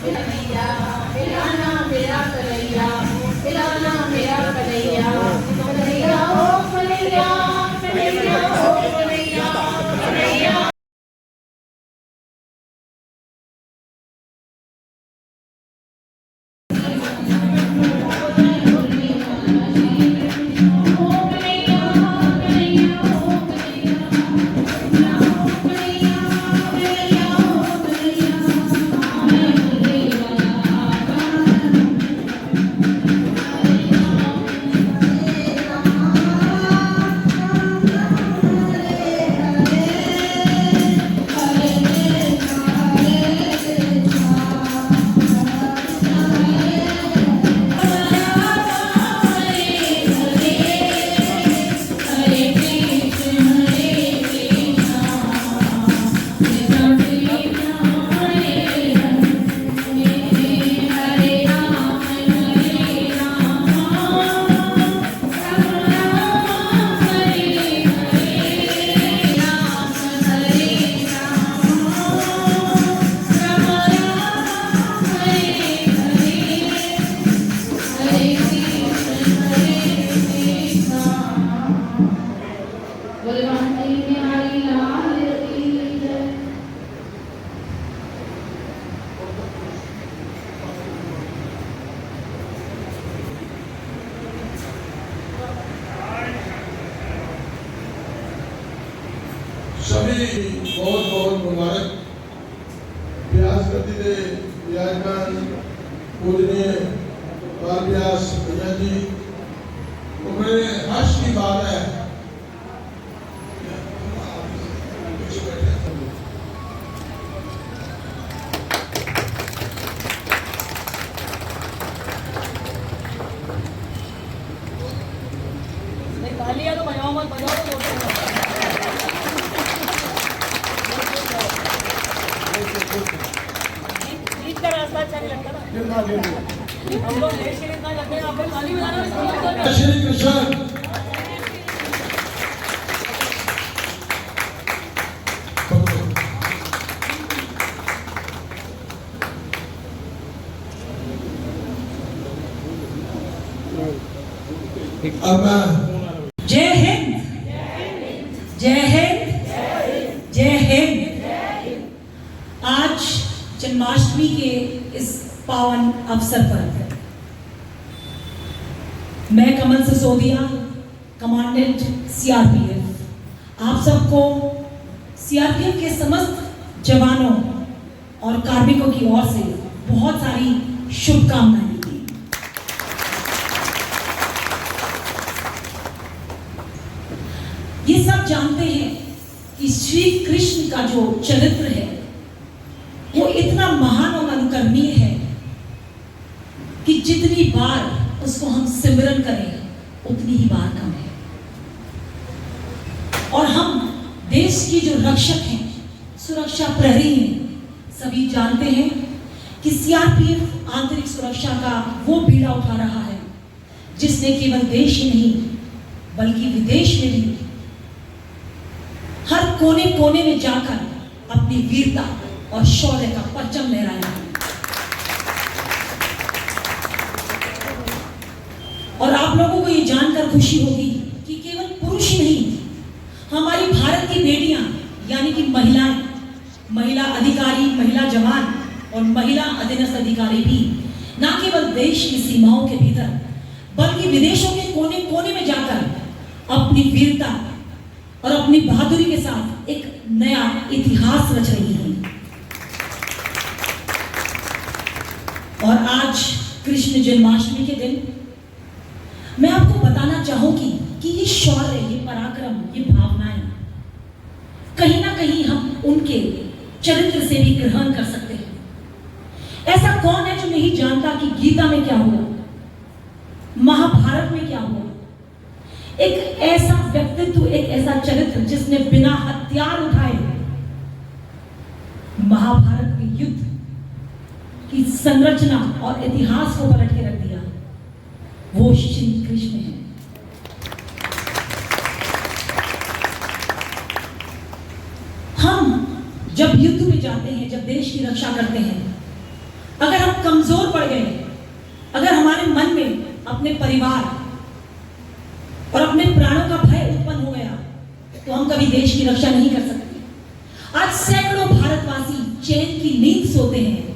कन्हैया, पिलाना मेरा कन्हैया, पिलाना मेरा कन्हैया, कन्हैया हो कन्हैया, कन्हैया हो कन्हैया, कन्हैया। सभी बहुत बहुत मुबारक। व्यास गति के विराजमान पूजनीय बाल व्यास भैया जी, तो मेरे हर्ष की बात है तो बजाओ मत बजाओ तो का रास्ता अच्छा नहीं लगता ना। हम लोग देश के लिए इतना लगते हैं, आप लोग ताली बजाना। श्री कृष्ण। जय हिंद, जय हिंद, जय हिंद। आज जन्माष्टमी के इस पावन अवसर पर मैं कमल सिसोदिया, कमांडेंट सीआरपीएफ, आप सबको सीआरपीएफ के समस्त जवानों और कार्मिकों की ओर से बहुत सारी शुभकामनाएं देती हूं। ये सब जानते हैं कि श्री कृष्ण का जो चरित्र है वो इतना महान और अनुकरणीय है कि जितनी बार उसको हम सिमरन करें उतनी ही बार कम है। और हम देश की जो रक्षक हैं, सुरक्षा प्रहरी हैं, सभी जानते हैं कि सीआरपीएफ आंतरिक सुरक्षा का वो बीड़ा उठा रहा है जिसने केवल देश ही नहीं बल्कि विदेश में भी हर कोने कोने में जाकर अपनी वीरता और शौर्य का परचम लहराया। और आप लोगों को ये जानकर खुशी होगी कि केवल पुरुष ही नहीं, हमारी भारत की बेटियां यानी कि महिलाएं, महिला अधिकारी, महिला जवान और महिला अधीनस्थ अधिकारी भी न केवल देश की सीमाओं के भीतर बल्कि विदेशों के कोने कोने में जाकर अपनी वीरता और अपनी बहादुरी के साथ एक नया इतिहास रच रही है। और आज कृष्ण जन्माष्टमी के दिन मैं आपको बताना चाहूंगी कि ये शौर्य, ये पराक्रम, ये भावनाएं कहीं ना कहीं हम उनके चरित्र से भी ग्रहण कर सकते हैं। ऐसा कौन है जो नहीं जानता कि गीता में क्या हुआ, महाभारत में क्या हुआ। एक ऐसा व्यक्तित्व, एक ऐसा चरित्र जिसने बिना हथियार उठाए महाभारत के युद्ध की संरचना और इतिहास को पलट के रख दिया, वो श्री कृष्ण है। हम जब युद्ध में जाते हैं, जब देश की रक्षा करते हैं, अगर कमजोर पड़ गए, अगर हमारे मन में अपने परिवार और अपने प्राणों का भय उत्पन्न हो गया, तो हम कभी देश की रक्षा नहीं कर सकते। आज सैकड़ों भारतवासी चैन की नींद सोते हैं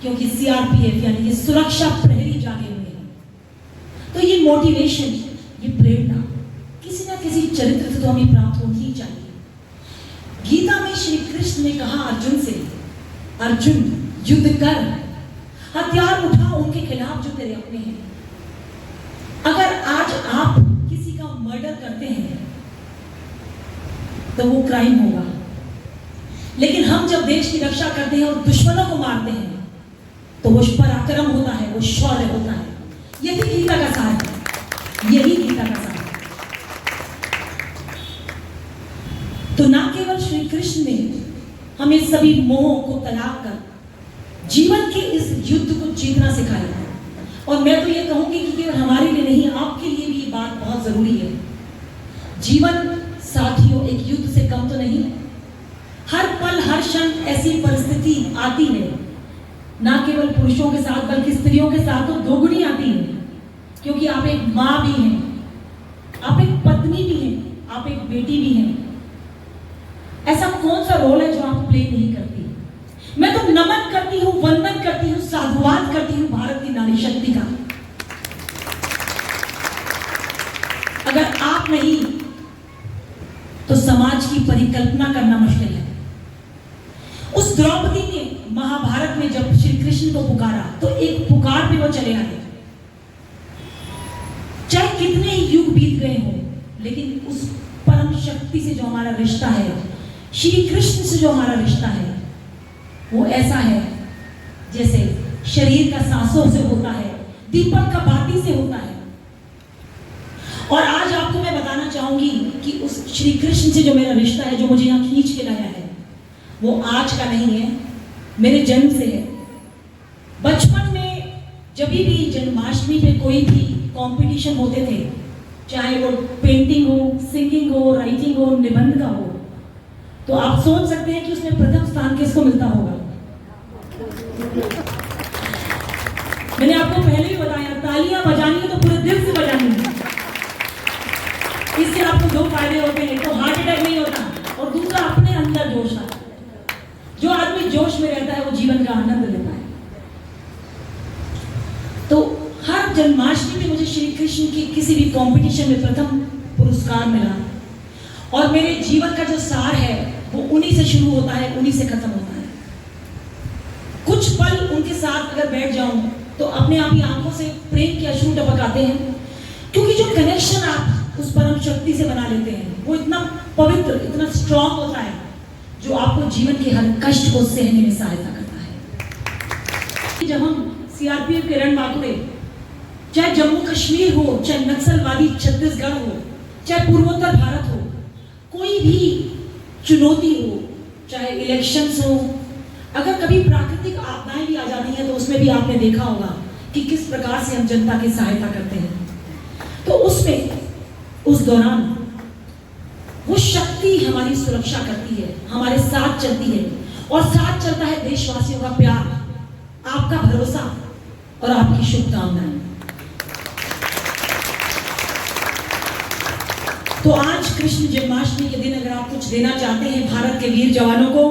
क्योंकि सीआरपीएफ यानी कि सुरक्षा प्रहरी जागे हुए हैं। तो ये मोटिवेशन, ये प्रेरणा किसी ना किसी चरित्र से तो हमें प्राप्त होनी ही चाहिए। गीता में श्री कृष्ण ने कहा अर्जुन से, अर्जुन युद्ध कर, हथियार उठा उनके खिलाफ जो तेरे अपने हैं। अगर आज आप किसी का मर्डर करते हैं तो वो क्राइम होगा, लेकिन हम जब देश की रक्षा करते हैं और दुश्मनों को मारते हैं तो वो पराक्रम होता है, वो शौर्य होता है। यही गीता का सार है, यही गीता का सार है। तो ना केवल श्री कृष्ण ने हमें सभी मोह को तलाक कर जीवन के इस युद्ध को जीतना सिखाया, और मैं तो ये कहूंगी कि केवल हमारे लिए नहीं, आपके लिए भी ये बात बहुत जरूरी है। जीवन साथियों एक युद्ध से कम तो नहीं। हर पल हर क्षण ऐसी परिस्थिति आती है, ना केवल पुरुषों के साथ बल्कि स्त्रियों के साथ तो दोगुनी आती है, क्योंकि आप एक माँ भी हैं, आप एक पत्नी भी हैं, आप एक बेटी भी हैं। ऐसा कौन सा रोल है जो आप प्ले नहीं करती? मैं तो नमन करती हूँ, वंदन करती हूँ, साधुवाद करती हूँ भारत की नारी शक्ति का। अगर आप नहीं तो समाज की परिकल्पना करना मुश्किल है। उस द्रौपदी ने महाभारत में जब श्री कृष्ण को पुकारा तो एक पुकार पे वो चले आए। चाहे कितने ही युग बीत गए हों, लेकिन उस परम शक्ति से जो हमारा रिश्ता है, श्री कृष्ण से जो हमारा रिश्ता है, वो ऐसा है जैसे शरीर का सांसों से होता है, दीपक का बाती से होता है। और आज आपको मैं बताना चाहूंगी कि उस श्री कृष्ण से जो मेरा रिश्ता है, जो मुझे यहाँ खींच के लाया है, वो आज का नहीं है, मेरे जन्म से है। बचपन में जब भी जन्माष्टमी पे कोई भी कंपटीशन होते थे, चाहे वो पेंटिंग हो, सिंगिंग हो, राइटिंग हो, निबंध का हो, तो आप सोच सकते हैं कि उसमें प्रथम स्थान किसको मिलता होगा। मैंने आपको पहले ही बताया, तालियां बजानी है तो पूरे दिल से बजानी है। इससे आपको दो फायदे होते हैं, तो हार्ट अटैक नहीं होता, और दूसरा अपने अंदर जोश आता है। जो आदमी जोश में रहता है वो जीवन का आनंद लेता है। तो हर जन्माष्टमी में मुझे श्री कृष्ण की किसी भी कंपटीशन में प्रथम पुरस्कार मिला, और मेरे जीवन का जो सार है वो उन्हीं से शुरू होता है, उन्हीं से खत्म होता है। कुछ पल उनके साथ अगर बैठ जाऊं तो अपने आप ही आंखों से प्रेम के अश्रु टपक आते हैं, क्योंकि जो कनेक्शन आप उस परम शक्ति से बना लेते हैं वो इतना पवित्र, इतना स्ट्रांग होता है, जो आपको जीवन के हर कष्ट को सहने में सहायता करता है। जब हम सीआरपीएफ के रणबांकुरे, चाहे जम्मू कश्मीर हो, चाहे नक्सलवादी छत्तीसगढ़ हो, चाहे पूर्वोत्तर भारत हो, कोई भी चुनौती हो, चाहे इलेक्शंस हो, अगर कभी प्राकृतिक आपदाएं भी आ जाती हैं तो उसमें भी आपने देखा होगा कि किस प्रकार से हम जनता की सहायता करते हैं। तो उसमें उस दौरान वो शक्ति हमारी सुरक्षा करती है, हमारे साथ चलती है, और साथ चलता है देशवासियों का प्यार, आपका भरोसा और आपकी शुभकामनाएं। तो आज कृष्ण जन्माष्टमी के दिन अगर आप कुछ देना चाहते हैं भारत के वीर जवानों को,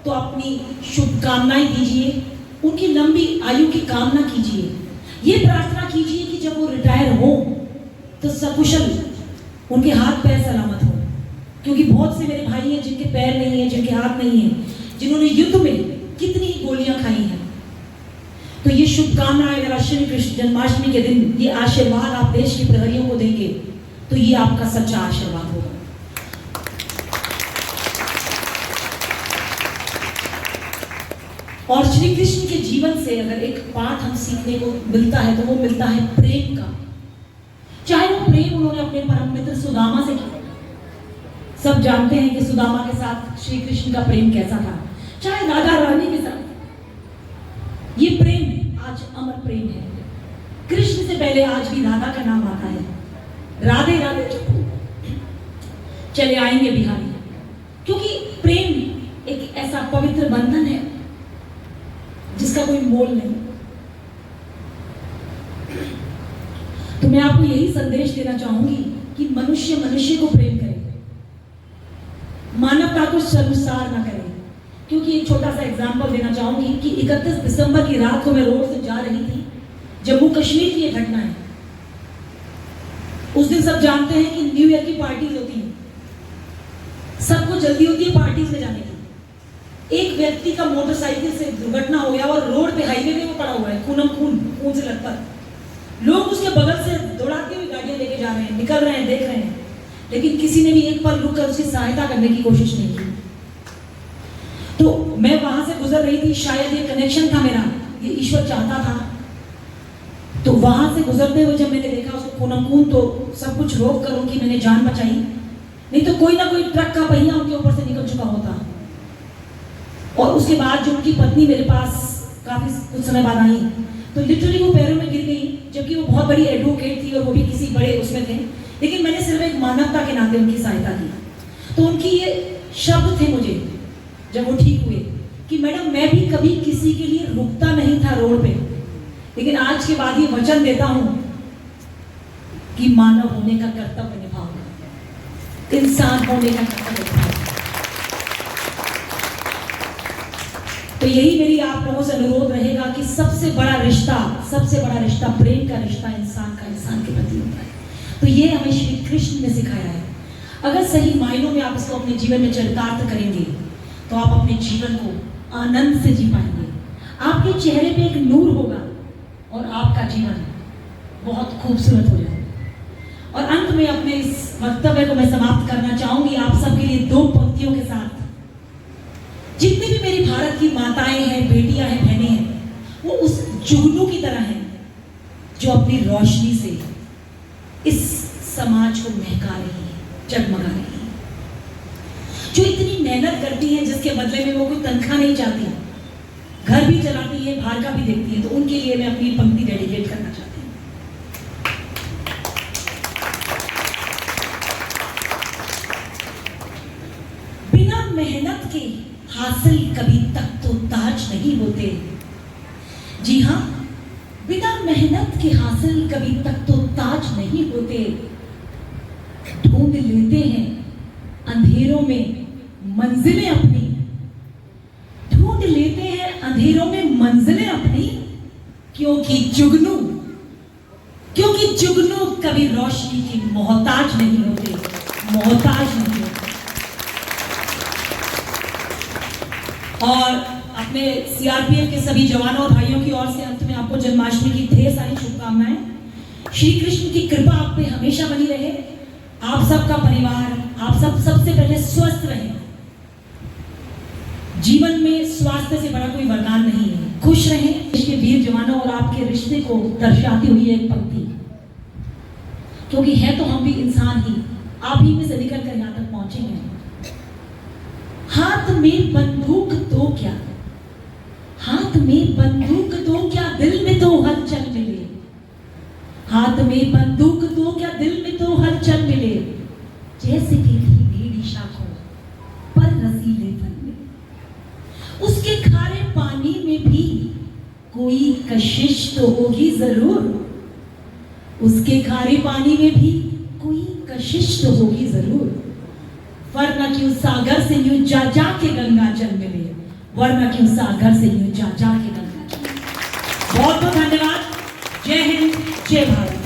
तो अपनी शुभकामनाएं दीजिए, उनकी लंबी आयु की कामना कीजिए, ये प्रार्थना कीजिए कि जब वो रिटायर हो तो सकुशल उनके हाथ पैर सलामत हो, क्योंकि बहुत से मेरे भाई हैं जिनके पैर नहीं है, जिनके हाथ नहीं है, जिन्होंने युद्ध में कितनी गोलियां खाई हैं। तो ये शुभकामनाएं अगर श्री कृष्ण जन्माष्टमी के दिन ये आशीर्वाद आप देश के प्रहरियों को देंगे तो ये आपका सच्चा आशीर्वाद होगा। और श्री कृष्ण के जीवन से अगर एक पाठ हम सीखने को मिलता है तो वो मिलता है प्रेम का। चाहे वो प्रेम उन्होंने अपने परम मित्र सुदामा से किया, सब जानते हैं कि सुदामा के साथ श्री कृष्ण का प्रेम कैसा था, चाहे राधा रानी के साथ, ये प्रेम आज अमर प्रेम है। कृष्ण से पहले आज भी राधा का नाम आता है, राधे राधे चले आएंगे बिहारी, क्योंकि प्रेम एक ऐसा पवित्र बंधन है जिसका कोई मोल नहीं। तो मैं आपको यही संदेश देना चाहूंगी कि मनुष्य मनुष्य को प्रेम करे, मानवता को शर्मसार ना करे। क्योंकि एक छोटा सा एग्जाम्पल देना चाहूंगी कि 31 दिसंबर की रात को मैं रोड से जा रही थी, जम्मू कश्मीर की ये घटना है। उस दिन सब जानते हैं कि न्यू ईयर की पार्टीज होती हैं, सबको जल्दी होती है पार्टीज में जाने की। एक व्यक्ति का मोटरसाइकिल से दुर्घटना हो गया और रोड पे हाईवे में वो पड़ा हुआ है, खून से लथपथ। लोग उसके बगल से दौड़ाती हुई गाड़ियां लेके जा रहे हैं, निकल रहे हैं, देख रहे हैं, लेकिन किसी ने भी एक पल रुक कर उसकी सहायता करने की कोशिश नहीं की। तो मैं वहां से गुजर रही थी, शायद ये कनेक्शन था मेरा, ये ईश्वर चाहता था। तो वहां से गुजरते हुए जब मैंने देखा उसको खून, तो सब कुछ रोक कर उनकी मैंने जान बचाई, नहीं तो कोई ना कोई ट्रक का पहिया उनके ऊपर से निकल चुका होता। और उसके बाद जो उनकी पत्नी मेरे पास काफी कुछ समय बाद आई, तो लिटरली वो पैरों में गिर गई, जबकि वो बहुत बड़ी एडवोकेट थी और वो भी किसी बड़े उसमें थे, लेकिन मैंने सिर्फ एक मानवता के नाते उनकी सहायता की। तो उनकी ये शब्द थे मुझे जब वो ठीक हुए कि मैडम मैं भी कभी किसी के लिए रुकता नहीं था रोड पे, लेकिन आज के बाद ये वचन देता हूं कि मानव होने का कर्तव्य निभाऊंगा, इंसान होने का कर्तव्य निभाऊंगा। तो यही मेरी आप लोगों से अनुरोध रहेगा कि सबसे बड़ा रिश्ता प्रेम का रिश्ता इंसान के प्रति होता है। तो ये हमें श्री कृष्ण ने सिखाया है। अगर सही मायनों में आप इसको अपने जीवन में चरितार्थ करेंगे तो आप अपने जीवन को आनंद से जी पाएंगे, आपके चेहरे पे एक नूर होगा और आपका जीवन बहुत खूबसूरत हो जाएगा। और अंत में अपने इस वक्तव्य को मैं समाप्त करना चाहूंगी आप सबके लिए 2 पंक्तियों के साथ। जितनी भी मेरी भारत की माताएं हैं, बेटियां हैं, बहनें हैं, वो उस जुगनू की तरह हैं जो अपनी रोशनी से इस समाज को महका रही है, जगमगा रही है, जो इतनी मेहनत करती है जिसके बदले में वो कोई तनख्वाह नहीं चाहती, घर भी चलाती है, बाहर का भी देखती है। तो उनके लिए मैं अपनी पंक्ति डेडिकेट करना चाहती हूँ। बिना मेहनत के हासिल कभी तक तो ताज नहीं होते। जी हाँ, बिना मेहनत के हासिल कभी तक तो ताज नहीं होते। ढूंढ लेते हैं अंधेरों में मंजिलें अपनी, ढूंढ लेते हैं अंधेरों में मंजिलें अपनी, क्योंकि जुगनू कभी रोशनी की मोहताज नहीं होते, मोहताज नहीं होते। और अपने सीआरपीएफ के सभी जवानों और भाइयों की ओर से अंत में आपको जन्माष्टमी की ढेर सारी शुभकामनाएं। श्री कृष्ण की कृपा आप पे हमेशा बनी रहे, आप सबका परिवार, आप सबसे पहले स्वस्थ रहें। जीवन में स्वास्थ्य से बड़ा कोई वरदान नहीं है। खुश रहें। देश के वीर जवानों और आपके रिश्ते को दर्शाती हुई एक पंक्ति, क्योंकि है तो हम भी इंसान ही, आप ही में से निकल कर यहाँ तक पहुंचे हैं। हाथ में बंदूक दो क्या, हाथ में बंदूक दो क्या, दिल में तो हलचल मिले। हाथ में बंदूक दो क्या, दिल में तो हलचल मिले। जैसे कि भेड़ी शाखों पर रसीले फल में, उसके खारे पानी में भी कोई कशिश तो होगी जरूर, उसके खारे पानी में भी कोई कशिश तो होगी जरूर। वरना क्यों सागर से यूं जा जा के गंगा जल मिले, वरना क्यों सागर से यूं जा जा के गंगा जल। बहुत बहुत धन्यवाद। जय हिंद, जय भारत।